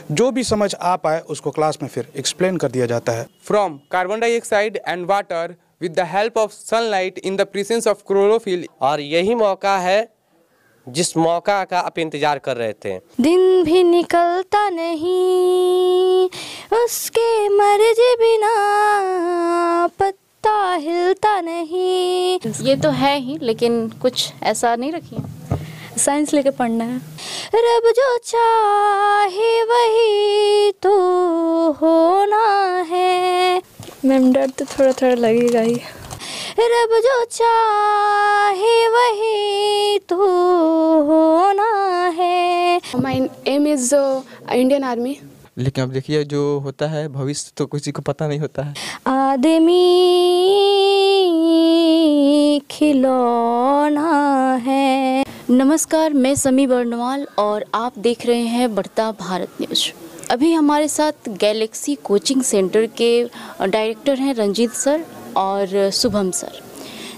जो भी समझ आ पाए उसको क्लास में फिर एक्सप्लेन कर दिया जाता है। From carbon dioxide and water with the help of sunlight in the presence of chlorophyll। और यही मौका है जिस मौका का आप इंतजार कर रहे थे। दिन भी निकलता नहीं उसके मर्जी बिना, पत्ता हिलता नहीं। ये तो है ही, लेकिन कुछ ऐसा नहीं रखिए, साइंस लेके पढ़ना है। रब जो चाहे वही तो होना है। मैम डर तो थोड़ा थोड़ा लगेगा ही। रब जो चाहे वही तो होना है। My aim is Indian army. लेकिन अब देखिए जो होता है भविष्य तो किसी को पता नहीं होता है। आदमी खिलौना है। नमस्कार, मैं समी बर्नवाल और आप देख रहे हैं बढ़ता भारत न्यूज़। अभी हमारे साथ गैलेक्सी कोचिंग सेंटर के डायरेक्टर हैं रंजीत सर और शुभम सर,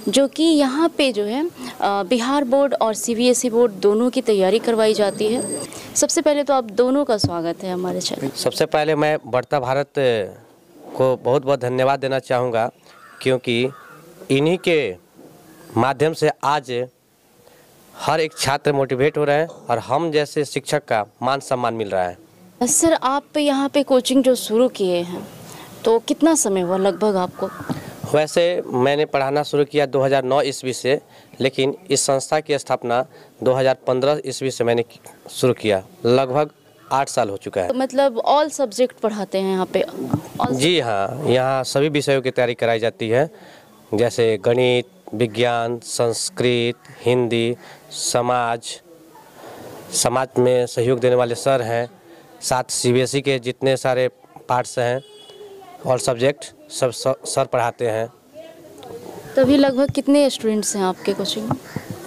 जो कि यहाँ पे जो है बिहार बोर्ड और CBSE बोर्ड दोनों की तैयारी करवाई जाती है। सबसे पहले तो आप दोनों का स्वागत है हमारे चैनल। सबसे पहले मैं बढ़ता भारत को बहुत बहुत धन्यवाद देना चाहूँगा, क्योंकि इन्हीं के माध्यम से आज हर एक छात्र मोटिवेट हो रहे हैं और हम जैसे शिक्षक का मान सम्मान मिल रहा है। सर, आप यहाँ पे कोचिंग जो शुरू किए हैं तो कितना समय हुआ लगभग आपको? वैसे मैंने पढ़ाना शुरू किया 2009 ईस्वी से, लेकिन इस संस्था की स्थापना 2015 ईस्वी से मैंने शुरू किया। लगभग 8 साल हो चुका है। तो मतलब ऑल सब्जेक्ट पढ़ाते हैं यहाँ पे? जी हाँ, यहाँ सभी विषयों की तैयारी कराई जाती है, जैसे गणित, विज्ञान, संस्कृत, हिंदी, समाज में सहयोग देने वाले सर हैं, साथ CBSE के जितने सारे पार्ट्स हैं और सब्जेक्ट सब सर पढ़ाते हैं। तो अभी लगभग कितने स्टूडेंट्स हैं आपके कोचिंग में?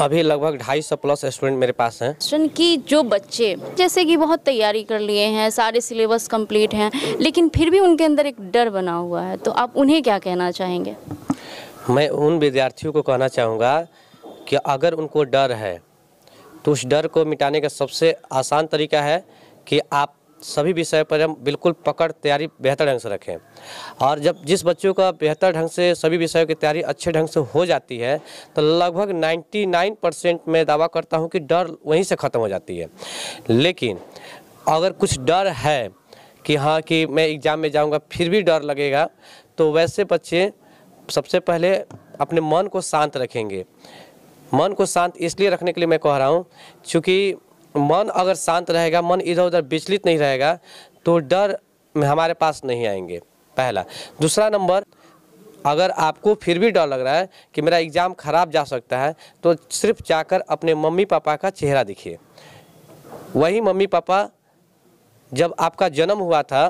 अभी लगभग 250 प्लस स्टूडेंट मेरे पास हैं। कि जो बच्चे जैसे कि बहुत तैयारी कर लिए हैं, सारे सिलेबस कंप्लीट हैं, लेकिन फिर भी उनके अंदर एक डर बना हुआ है, तो आप उन्हें क्या कहना चाहेंगे? मैं उन विद्यार्थियों को कहना चाहूँगा कि अगर उनको डर है तो उस डर को मिटाने का सबसे आसान तरीका है कि आप सभी विषय पर बिल्कुल पकड़ तैयारी बेहतर ढंग से रखें। और जब जिस बच्चों का बेहतर ढंग से सभी विषयों की तैयारी अच्छे ढंग से हो जाती है तो लगभग 99% मैं दावा करता हूं कि डर वहीं से ख़त्म हो जाती है। लेकिन अगर कुछ डर है कि हाँ कि मैं एग्ज़ाम में जाऊंगा फिर भी डर लगेगा, तो वैसे बच्चे सबसे पहले अपने मन को शांत रखेंगे। मन को शांत इसलिए रखने के लिए मैं कह रहा हूँ, चूँकि मन अगर शांत रहेगा, मन इधर उधर विचलित नहीं रहेगा, तो डर में हमारे पास नहीं आएंगे, पहला। दूसरा नंबर, अगर आपको फिर भी डर लग रहा है कि मेरा एग्ज़ाम ख़राब जा सकता है, तो सिर्फ जाकर अपने मम्मी पापा का चेहरा दिखिए। वही मम्मी पापा जब आपका जन्म हुआ था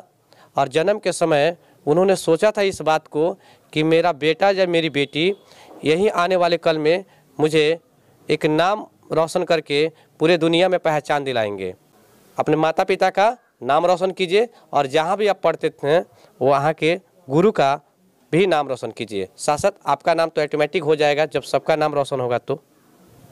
और जन्म के समय उन्होंने सोचा था इस बात को कि मेरा बेटा या मेरी बेटी यही आने वाले कल में मुझे एक नाम रोशन करके पूरे दुनिया में पहचान दिलाएंगे। अपने माता पिता का नाम रोशन कीजिए और जहाँ भी आप पढ़ते थे वहाँ के गुरु का भी नाम रोशन कीजिए। साथ साथ आपका नाम तो ऑटोमेटिक हो जाएगा जब सबका नाम रोशन होगा। तो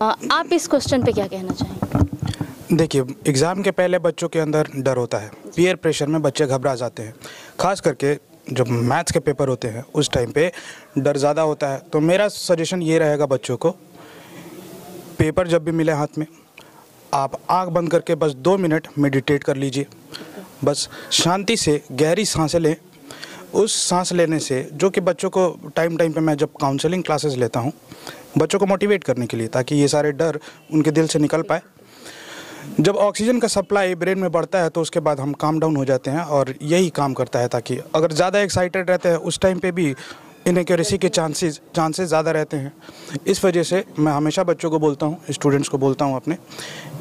आप इस क्वेश्चन पे क्या कहना चाहेंगे? देखिए, एग्ज़ाम के पहले बच्चों के अंदर डर होता है, पीयर प्रेशर में बच्चे घबरा जाते हैं। खास करके जब मैथ्स के पेपर होते हैं उस टाइम पे डर ज़्यादा होता है। तो मेरा सजेशन ये रहेगा बच्चों को, पेपर जब भी मिले हाथ में आप आंख बंद करके बस 2 मिनट मेडिटेट कर लीजिए। बस शांति से गहरी सांसें लें। उस सांस लेने से, जो कि बच्चों को टाइम पे मैं जब काउंसलिंग क्लासेस लेता हूँ बच्चों को मोटिवेट करने के लिए, ताकि ये सारे डर उनके दिल से निकल पाए। जब ऑक्सीजन का सप्लाई ब्रेन में बढ़ता है तो उसके बाद हम काम डाउन हो जाते हैं, और यही काम करता है ताकि अगर ज़्यादा एक्साइटेड रहते हैं उस टाइम पे भी इनएक्यूरेसी के चांसेस ज़्यादा रहते हैं। इस वजह से मैं हमेशा बच्चों को बोलता हूँ, स्टूडेंट्स को बोलता हूँ अपने,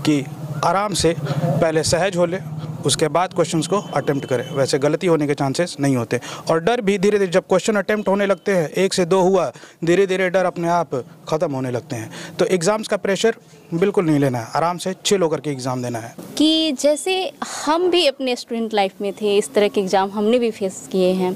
कि आराम से पहले सहज हो ले, उसके बाद क्वेश्चंस को अटेम्प्ट करें। वैसे गलती होने के चांसेस नहीं होते। और डर भी धीरे धीरे जब क्वेश्चन अटेम्प्ट होने लगते हैं, 1 से 2 हुआ, धीरे धीरे डर अपने आप ख़त्म होने लगते हैं। तो एग्ज़ाम्स का प्रेशर बिल्कुल नहीं लेना है, आराम से चिल होकर के एग्ज़ाम देना है। कि जैसे हम भी अपने स्टूडेंट लाइफ में थे, इस तरह के एग्ज़ाम हमने भी फेस किए हैं,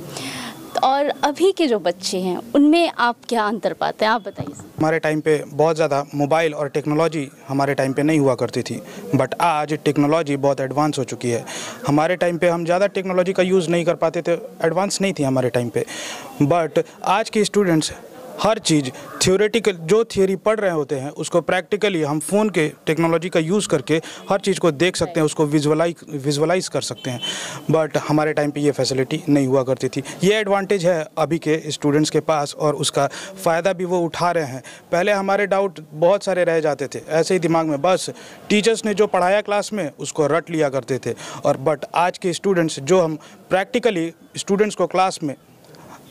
और अभी के जो बच्चे हैं उनमें आप क्या अंतर पाते हैं, आप बताइए। हमारे टाइम पे बहुत ज़्यादा मोबाइल और टेक्नोलॉजी हमारे टाइम पे नहीं हुआ करती थी, बट आज टेक्नोलॉजी बहुत एडवांस हो चुकी है। हमारे टाइम पे हम ज़्यादा टेक्नोलॉजी का यूज़ नहीं कर पाते थे, एडवांस नहीं थी हमारे टाइम पे, बट आज के स्टूडेंट्स हर चीज़ थ्योरेटिकल जो थियोरी पढ़ रहे होते हैं उसको प्रैक्टिकली हम फ़ोन के टेक्नोलॉजी का यूज़ करके हर चीज़ को देख सकते हैं, उसको विजुअलाइज कर सकते हैं। बट हमारे टाइम पे ये फैसिलिटी नहीं हुआ करती थी। ये एडवांटेज है अभी के स्टूडेंट्स के पास और उसका फ़ायदा भी वो उठा रहे हैं। पहले हमारे डाउट बहुत सारे रह जाते थे ऐसे ही दिमाग में, बस टीचर्स ने जो पढ़ाया क्लास में उसको रट लिया करते थे। और बट आज के स्टूडेंट्स जो हम प्रैक्टिकली स्टूडेंट्स को क्लास में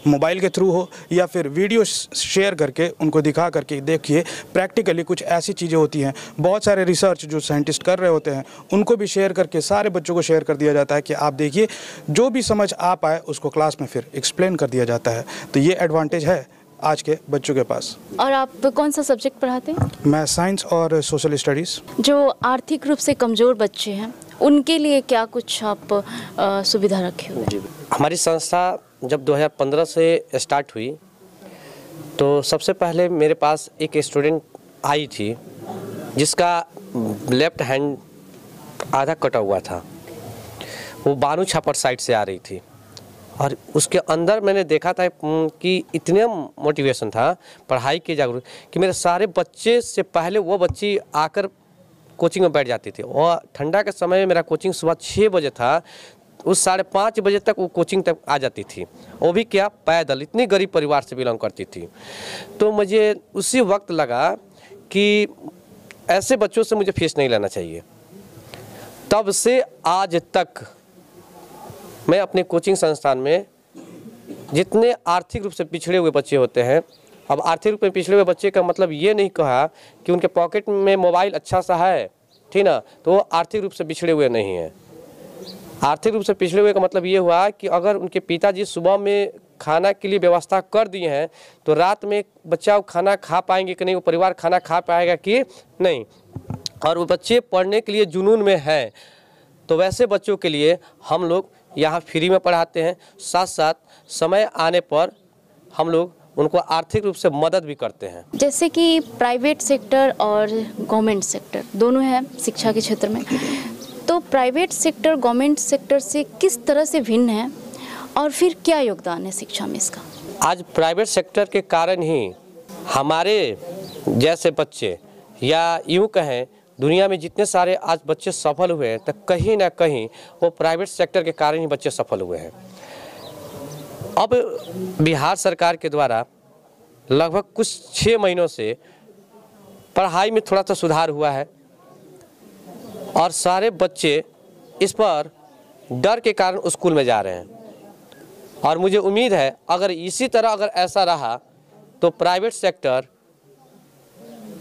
मोबाइल के थ्रू हो या फिर वीडियो शेयर करके उनको दिखा करके देखिए, प्रैक्टिकली कुछ ऐसी चीज़ें होती हैं, बहुत सारे रिसर्च जो साइंटिस्ट कर रहे होते हैं उनको भी शेयर करके सारे बच्चों को शेयर कर दिया जाता है कि आप देखिए, जो भी समझ आ पाए उसको क्लास में फिर एक्सप्लेन कर दिया जाता है। तो ये एडवांटेज है आज के बच्चों के पास। और आप कौन सा सब्जेक्ट पढ़ाते हैं? मैं साइंस और सोशल स्टडीज़। जो आर्थिक रूप से कमज़ोर बच्चे हैं उनके लिए क्या कुछ आप सुविधा रखे हुए हैं? हमारी संस्था जब 2015 से स्टार्ट हुई तो सबसे पहले मेरे पास एक स्टूडेंट आई थी जिसका लेफ्ट हैंड आधा कटा हुआ था। वो बानू छापर साइड से आ रही थी और उसके अंदर मैंने देखा था कि इतने मोटिवेशन था पढ़ाई के जागरूक कि मेरे सारे बच्चे से पहले वो बच्ची आकर कोचिंग में बैठ जाती थी। और ठंडा के समय में मेरा कोचिंग सुबह 6 बजे था, उस 5:30 बजे तक वो कोचिंग तक आ जाती थी, वो भी क्या पैदल। इतनी गरीब परिवार से बिलोंग करती थी। तो मुझे उसी वक्त लगा कि ऐसे बच्चों से मुझे फीस नहीं लेना चाहिए। तब से आज तक मैं अपने कोचिंग संस्थान में जितने आर्थिक रूप से पिछड़े हुए बच्चे होते हैं, अब आर्थिक रूप में पिछड़े हुए बच्चे का मतलब ये नहीं कहा कि उनके पॉकेट में मोबाइल अच्छा सा है, ठीक ना, तो वो आर्थिक रूप से पिछड़े हुए नहीं हैं। आर्थिक रूप से पिछड़े हुए का मतलब ये हुआ कि अगर उनके पिताजी सुबह में खाना के लिए व्यवस्था कर दिए हैं तो रात में बच्चा खाना खा पाएंगे कि नहीं, वो परिवार खाना खा पाएगा कि नहीं, और वो बच्चे पढ़ने के लिए जुनून में हैं। तो वैसे बच्चों के लिए हम लोग यहाँ फ्री में पढ़ाते हैं, साथ साथ समय आने पर हम लोग उनको आर्थिक रूप से मदद भी करते हैं। जैसे कि प्राइवेट सेक्टर और गवर्नमेंट सेक्टर दोनों है शिक्षा के क्षेत्र में, तो प्राइवेट सेक्टर गवर्नमेंट सेक्टर से किस तरह से भिन्न है और फिर क्या योगदान है शिक्षा में इसका? आज प्राइवेट सेक्टर के कारण ही हमारे जैसे बच्चे, या यूँ कहें दुनिया में जितने सारे आज बच्चे सफल हुए हैं, तो कहीं ना कहीं वो प्राइवेट सेक्टर के कारण ही बच्चे सफल हुए हैं। अब बिहार सरकार के द्वारा लगभग कुछ 6 महीनों से पढ़ाई में थोड़ा सा सुधार हुआ है और सारे बच्चे इस पर डर के कारण स्कूल में जा रहे हैं। और मुझे उम्मीद है अगर इसी तरह अगर ऐसा रहा तो प्राइवेट सेक्टर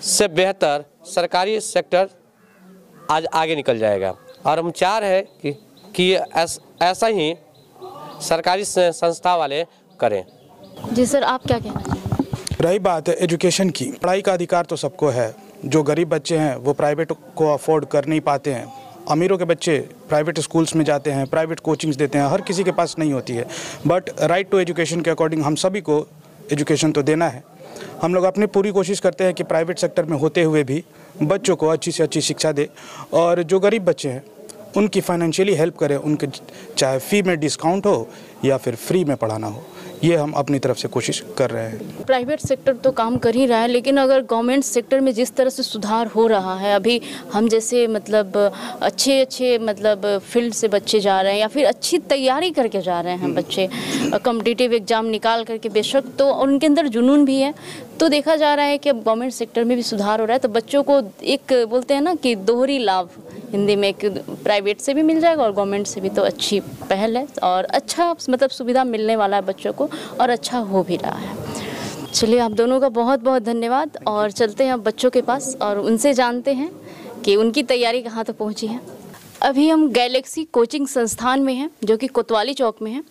से बेहतर सरकारी सेक्टर आज आगे निकल जाएगा। और हम चाह रहे हैं कि ऐसा ही सरकारी संस्था वाले करें। जी सर, आप क्या कहना चाहेंगे? रही बात है एजुकेशन की, पढ़ाई का अधिकार तो सबको है। जो गरीब बच्चे हैं वो प्राइवेट को अफोर्ड कर नहीं पाते हैं, अमीरों के बच्चे प्राइवेट स्कूल्स में जाते हैं, प्राइवेट कोचिंग्स देते हैं, हर किसी के पास नहीं होती है। बट राइट टू एजुकेशन के अकॉर्डिंग हम सभी को एजुकेशन तो देना है। हम लोग अपनी पूरी कोशिश करते हैं कि प्राइवेट सेक्टर में होते हुए भी बच्चों को अच्छी से अच्छी शिक्षा दे और जो गरीब बच्चे हैं उनकी फाइनेंशियली हेल्प करें, उनके चाहे फ़ी में डिस्काउंट हो या फिर फ्री में पढ़ाना हो, ये हम अपनी तरफ से कोशिश कर रहे हैं। प्राइवेट सेक्टर तो काम कर ही रहा है, लेकिन अगर गवर्नमेंट सेक्टर में जिस तरह से सुधार हो रहा है, अभी हम जैसे मतलब अच्छे मतलब फील्ड से बच्चे जा रहे हैं या फिर अच्छी तैयारी करके जा रहे हैं बच्चे, कॉम्पिटिटिव एग्ज़ाम निकाल करके, बेशक तो उनके अंदर जुनून भी है, तो देखा जा रहा है कि अब गवर्नमेंट सेक्टर में भी सुधार हो रहा है। तो बच्चों को एक बोलते हैं ना कि दोहरी लाभ हिंदी में, एक प्राइवेट से भी मिल जाएगा और गवर्नमेंट से भी, तो अच्छी पहल है और अच्छा मतलब सुविधा मिलने वाला है बच्चों को और अच्छा हो भी रहा है। चलिए, आप दोनों का बहुत बहुत धन्यवाद और चलते हैं अब बच्चों के पास और उनसे जानते हैं कि उनकी तैयारी कहाँ तक पहुँची है। अभी हम गैलेक्सी कोचिंग संस्थान में हैं जो कि कोतवाली चौक में है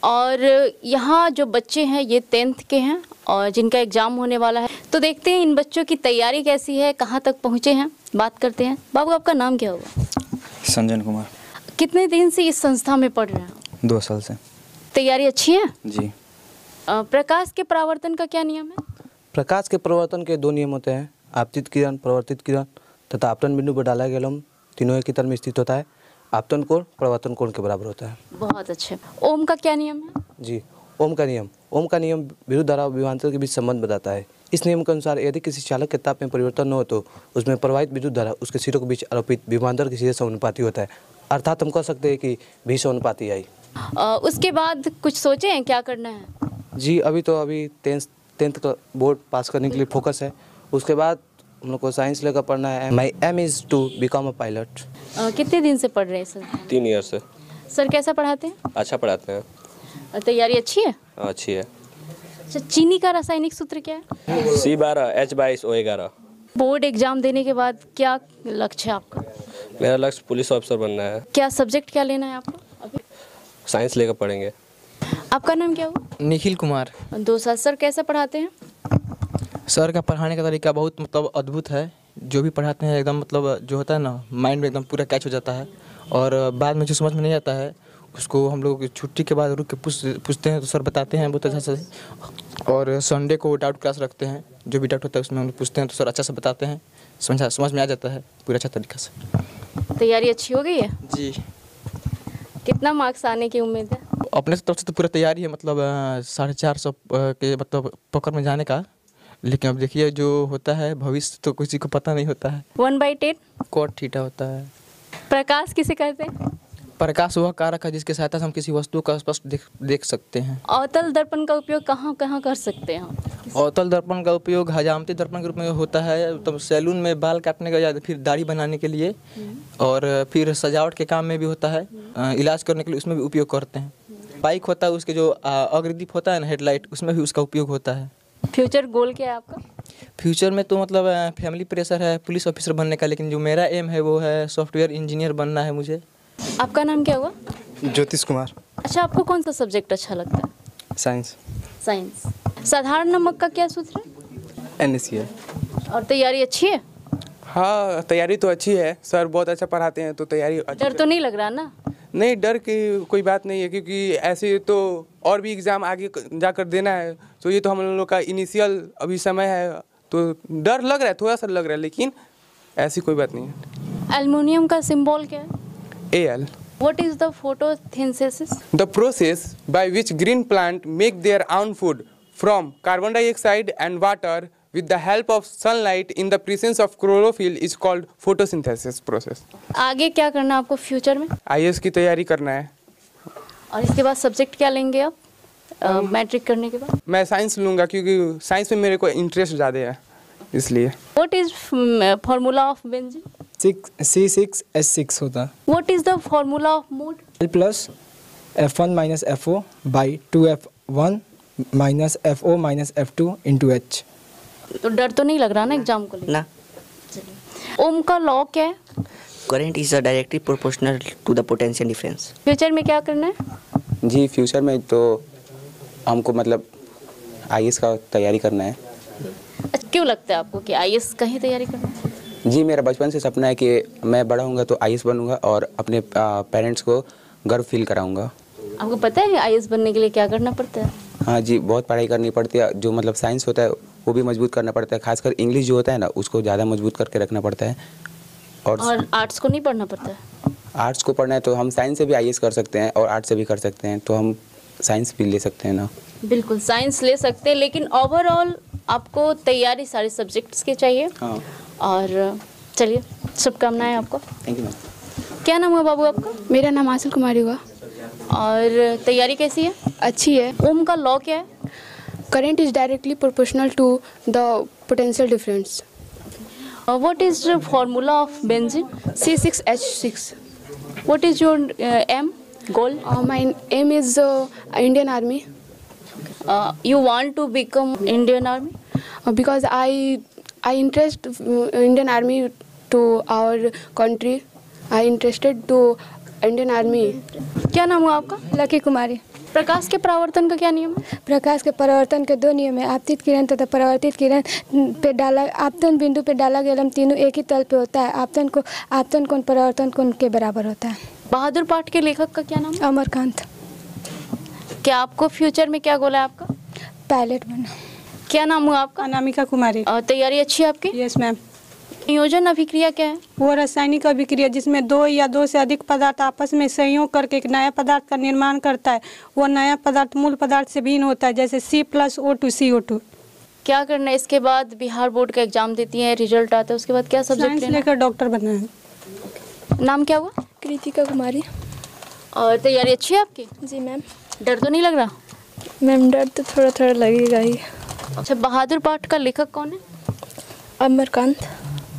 और यहाँ जो बच्चे हैं ये 10th के हैं और जिनका एग्ज़ाम होने वाला है। तो देखते हैं इन बच्चों की तैयारी कैसी है, कहाँ तक पहुँचे हैं, बात करते हैं। बाबू, आपका नाम क्या होगा? संजन कुमार। कितने दिन से इस संस्था में पढ़ रहे हैं? 2 साल से। तैयारी अच्छी है? जी। प्रकाश के परावर्तन का क्या नियम है? प्रकाश के परावर्तन के 2 नियम होते हैं, आपतित किरण, परावर्तित किरण तथा आपतन बिंदु पर डाला गया लंब तीनों एक ही तल में स्थित होता है। आपतन कोण परावर्तन कोण के बराबर होता है। बहुत अच्छे। ओम का क्या नियम है? जी, ओम का नियम विद्युत धारा और विभवांतर के बीच संबंध बताता है। इस नियम के अनुसार यदि किसी चालक के ताप में परिवर्तन न हो तो उसमें प्रवाहित विद्युत धारा उसके सिरों के बीच आरोपित विभवांतर के सीधे समानुपाती होता है। अर्थात हम कह सकते हैं कि भी समानुपाती आई। उसके बाद कुछ सोचे हैं क्या करना है? जी, अभी 10th का बोर्ड पास करने के लिए फोकस है। उसके बाद हम लोग को साइंस लेकर पढ़ना है। My aim is to become a pilot. कितने दिन से पढ़ रहे हैं सर? 3 ईयर से। सर कैसा पढ़ाते हैं? अच्छा पढ़ाते हैं। तैयारी अच्छी है? अच्छी है। अच्छा, चीनी का रासायनिक सूत्र क्या है? C12H22O11। बोर्ड एग्जाम देने के बाद क्या लक्ष्य है आपका? मेरा लक्ष्य पुलिस ऑफिसर बनना है। क्या सब्जेक्ट क्या लेना है आपको अभी? साइंस लेकर पढ़ेंगे। आपका नाम क्या हुआ? निखिल कुमार। 2 साल। सर कैसा पढ़ाते हैं? सर का पढ़ाने का तरीका बहुत मतलब अद्भुत है। जो भी पढ़ाते हैं एकदम मतलब जो होता है ना, माइंड में एकदम पूरा कैच हो जाता है और बाद में जो समझ में नहीं आता है उसको हम लोग छुट्टी के बाद रुक के पूछते हैं तो सर बताते हैं बहुत अच्छा से। और संडे को डाउट क्लास रखते हैं, जो भी डाउट होता है उसमें हम लोग पूछते हैं तो सर अच्छा से बताते हैं, समझ में आ जाता है पूरा अच्छा तरीका से। तैयारी अच्छी हो गई है? जी। कितना मार्क्स आने की उम्मीद है? अपने तरफ से तो पूरा तैयारी है, मतलब 450 के मतलब पकड़ में जाने का। लेकिन अब देखिए जो होता है भविष्य तो किसी को पता नहीं होता है। 1/10 कॉट थीटा होता है। प्रकाश किसे कहते हैं? प्रकाश वह कारक है जिसके सहायता से हम किसी वस्तु का स्पष्ट देख सकते हैं। अवतल दर्पण का उपयोग कहाँ कहाँ कर सकते हैं हम? अवतल दर्पण का उपयोग हजामती दर्पण के रूप में होता है, तो सैलून में बाल काटने का या फिर दाढ़ी बनाने के लिए, और फिर सजावट के काम में भी होता है, इलाज करने के लिए उसमें भी उपयोग करते हैं। बाइक होता है उसके जो अग्रदीप होता है ना, हेडलाइट, उसमें भी उसका उपयोग होता है। फ्यूचर गोल क्या है आपका? फ्यूचर में तो मतलब फैमिली प्रेशर है पुलिस ऑफिसर बनने का, लेकिन जो मेरा एम है वो है सॉफ्टवेयर इंजीनियर बनना है मुझे। आपका नाम क्या हुआ? ज्योतिष कुमार। अच्छा, आपको कौन सा सब्जेक्ट अच्छा लगता है? साइंस। साइंस। साधारण नमक का क्या सूत्र है? NaCl। और तैयारी अच्छी है? हाँ, तैयारी तो अच्छी है। सर बहुत अच्छा पढ़ाते हैं तो तैयारी अच्छी। डर तो नहीं लग रहा ना? नहीं, डर की कोई बात नहीं है, क्योंकि ऐसे तो और भी एग्ज़ाम आगे जाकर देना है, तो ये तो हम लोग का इनिशियल अभी समय है, तो डर लग रहा है, थोड़ा सा लग रहा है, लेकिन ऐसी कोई बात नहीं है। एल्युमिनियम का सिंबल क्या है? Al। What is the photosynthesis? The process by which green plant make their own food from carbon dioxide and water with the help of sunlight in the presence of chlorophyll is called photosynthesis process। आगे क्या करना है आपको future में? IAS की तैयारी करना है। और इसके बाद सब्जेक्ट क्या लेंगे आप मैट्रिक करने के बाद? मैं साइंस लूँगा, क्योंकि साइंस में मेरे को इंटरेस्ट ज़्यादा है, इसलिए। What is formula of benzene? C6H6 होता है। What is the formula of mood? L plus F1 minus FO by 2F1 minus FO minus F2 into H। तो डर तो नहीं लग रहा ना एग्जाम को लेकर? ना। ओम का लॉ क्या है? Current is directly proportional to the potential difference. Future में क्या करना है? जी, फ्यूचर में तो हमको मतलब IAS का तैयारी करना है। अच्छा, क्यों लगता है आपको कि IAS का ही तैयारी करना है? जी, मेरा बचपन से सपना है कि मैं बड़ा होऊंगा तो IAS बनूंगा और अपने पेरेंट्स को गर्व फील कराऊंगा। आपको पता है IAS बनने के लिए क्या करना पड़ता है? हाँ जी, बहुत पढ़ाई करनी पड़ती है। जो मतलब साइंस होता है वो भी मजबूत करना पड़ता है, खासकर इंग्लिश जो होता है ना उसको ज़्यादा मजबूत करके रखना पड़ता है। और आर्ट्स को नहीं पढ़ना पड़ता है? आर्ट्स को पढ़ना है तो हम साइंस से भी IAS कर सकते हैं और आर्ट्स से भी कर सकते हैं, तो हम साइंस भी ले सकते हैं ना। बिल्कुल साइंस ले सकते हैं, लेकिन ओवरऑल आपको तैयारी सारे सब्जेक्ट्स की चाहिए। हाँ। और चलिए, शुभकामनाएं आपको। Thank you ma'am. क्या नाम हुआ बाबू आपका? मेरा नाम आसिल कुमारी हुआ। और तैयारी कैसी है? अच्छी है। ओम का लॉ क्या है? Current is directly proportional to the potential difference. What is the formula of benzene? C6H6। What is your aim goal? My aim is Indian army. You want to become Indian Army? Because I interest Indian Army to our country. I interested to Indian Army। क्या नाम हुआ आपका? Lucky कुमारी। प्रकाश के परावर्तन का क्या नियम है? प्रकाश के परावर्तन के 2 नियम है। आपतित किरण तथा परावर्तित किरण पे डाला आपतन बिंदु पे डाला गया लंब तीनों एक ही तल पे होता है। आपतन कोण परावर्तन कोण के बराबर होता है। बहादुर पाठ के लेखक का क्या नाम है? अमरकांत। क्या आपको फ्यूचर में क्या गोल है आपका? पायलट बनना। क्या नाम हुआ आपका? अनामिका कुमारी। और तैयारी अच्छी है आपकी? Yes ma'am. संयोजन अभिक्रिया क्या है? वो रासायनिक अभिक्रिया जिसमें दो या दो से अधिक पदार्थ आपस में संयोग करके एक नया पदार्थ का निर्माण करता है। वो नया पदार्थ मूल पदार्थ से भिन्न होता है, जैसे C+O2 CO2। क्या करना है इसके बाद? बिहार बोर्ड का एग्जाम देती हैं, रिजल्ट आता है, उसके बाद क्या सब्जेक्ट साइंस लेना लेकर डॉक्टर बनना है। है? नाम क्या हुआ? कृतिका कुमारी। और तैयारी अच्छी है आपकी? जी मैम। डर तो नहीं लग रहा? मैम डर तो थोड़ा थोड़ा लगेगा ही। अच्छा, बहादुर पाठ का लेखक कौन है? अमरकांत।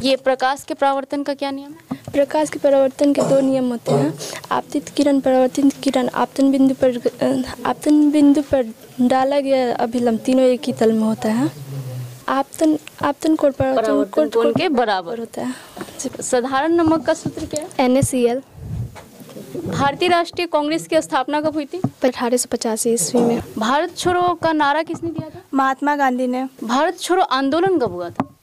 ये प्रकाश के परावर्तन का क्या नियम है? प्रकाश के परावर्तन के दो नियम होते हैं, आपतित किरण, परावर्तित किरण। आपतन बिंदु पर डाला गया अभिलंब तीनों एक ही तल में होता है। आपतन कोण परावर्तन कोण के बराबर होता है। साधारण नमक का सूत्र क्या है? NaCl। भारतीय राष्ट्रीय कांग्रेस की स्थापना कब हुई थी? 1885 ईस्वी में। भारत छोड़ो का नारा किसने दिया था? महात्मा गांधी ने। भारत छोड़ो आंदोलन कब हुआ था?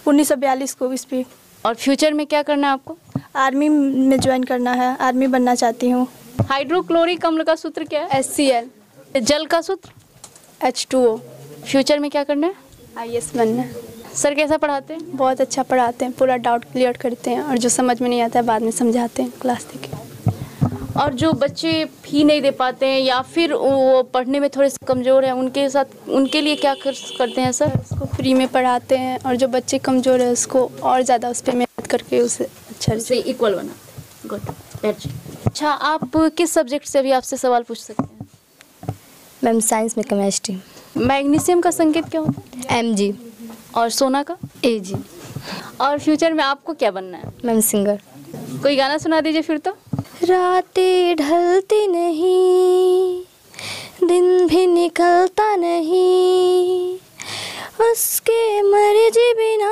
1942 को ईस्वी। और फ्यूचर में क्या करना है आपको? आर्मी में ज्वाइन करना है, आर्मी बनना चाहती हूँ। हाइड्रोक्लोरिक अम्ल का सूत्र क्या है? HCl। जल का सूत्र? H2O। फ्यूचर में क्या करना है? IAS बनना है। सर कैसा पढ़ाते हैं? बहुत अच्छा पढ़ाते हैं, पूरा डाउट क्लियर करते हैं और जो समझ में नहीं आता है बाद में समझाते हैं क्लास देके। और जो बच्चे फी नहीं दे पाते हैं या फिर वो पढ़ने में थोड़े से कमज़ोर हैं, उनके लिए क्या करते हैं सर? उसको फ्री में पढ़ाते हैं और जो बच्चे कमज़ोर है उसको और ज़्यादा उस पर मेहनत करके उसे अच्छा से इक्वल बनाते हैं। गुड। अच्छा, आप किस सब्जेक्ट से अभी आपसे सवाल पूछ सकते हैं? मैम साइंस में केमिस्ट्री। मैग्नीशियम का संकेत क्या होता है? Mg। और सोना का? Ag। और फ्यूचर में आपको क्या बनना है? Ma'am singer. कोई गाना सुना दीजिए फिर तो। रातें ढलती नहीं, दिन भी निकलता नहीं, उसके मर्जी बिना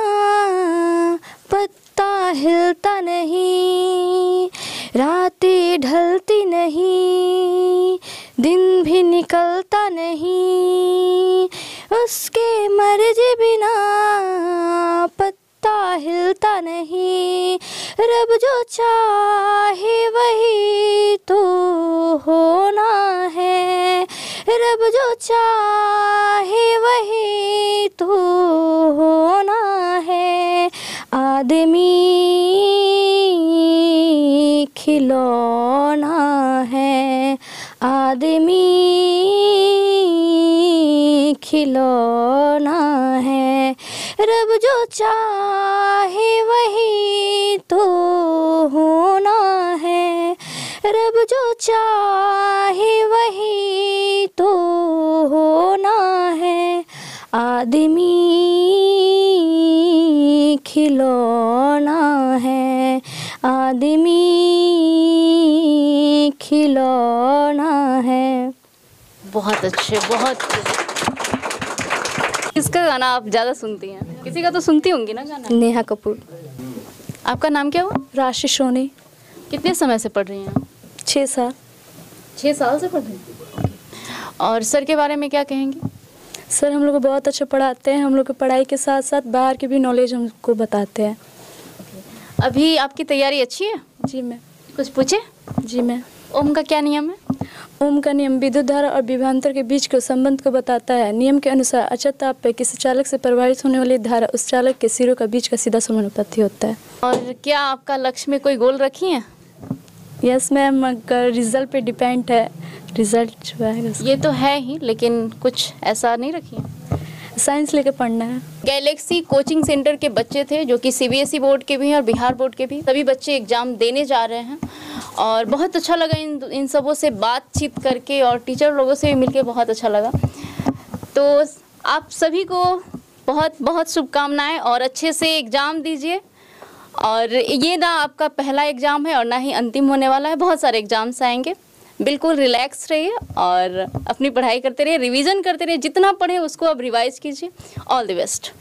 पत्ता हिलता नहीं। रातें ढलती नहीं, दिन भी निकलता नहीं, उसके मर्जी बिना पत्ता हिलता नहीं। रब जो चाहे वही तो होना है, रब जो चाहे वही तो होना है। आदमी खिलौना है, आदमी खिलौना है। रब जो चाहे वही तो होना है, रब जो चाहे वही तो होना है। आदमी खिलौना है, आदमी खिलौना है। बहुत अच्छे, बहुत। किसका गाना आप ज़्यादा सुनती हैं? किसी का तो सुनती होंगी ना गाना। नेहा कपूर। आपका नाम क्या हुआ? राशि सोनी। कितने समय से पढ़ रही हैं? 6 साल। 6 साल से पढ़ रही हैं। और सर के बारे में क्या कहेंगी? सर हम लोग को बहुत अच्छा पढ़ाते हैं, हम लोग की पढ़ाई के साथ साथ बाहर की भी नॉलेज हमको बताते हैं। अभी आपकी तैयारी अच्छी है? जी मैम। कुछ पूछे? जी मैम। ओम का क्या नियम है? ओम का नियम विद्युत धारा और विभवांतर के बीच के संबंध को बताता है। नियम के अनुसार अचल ताप पर किसी चालक से प्रवाहित होने वाली धारा उस चालक के सिरों का बीच का सीधा समानुपाती होता है। और क्या आपका लक्ष्य में कोई गोल रखी है? यस मैम, अगर रिजल्ट पे डिपेंड है, रिजल्ट जो है ये तो है ही, लेकिन कुछ ऐसा नहीं रखी है? साइंस लेके पढ़ना है। गैलेक्सी कोचिंग सेंटर के बच्चे थे जो कि CBSE बोर्ड के भी हैं और बिहार बोर्ड के भी। सभी बच्चे एग्ज़ाम देने जा रहे हैं और बहुत अच्छा लगा इन सबों से बातचीत करके और टीचर लोगों से भी मिलके बहुत अच्छा लगा। तो आप सभी को बहुत बहुत शुभकामनाएं और अच्छे से एग्ज़ाम दीजिए। और ये ना आपका पहला एग्ज़ाम है और ना ही अंतिम होने वाला है, बहुत सारे एग्ज़ाम्स आएंगे। बिल्कुल रिलैक्स रहिए और अपनी पढ़ाई करते रहिए, रिवीजन करते रहिए, जितना पढ़े उसको अब रिवाइज कीजिए। All the best.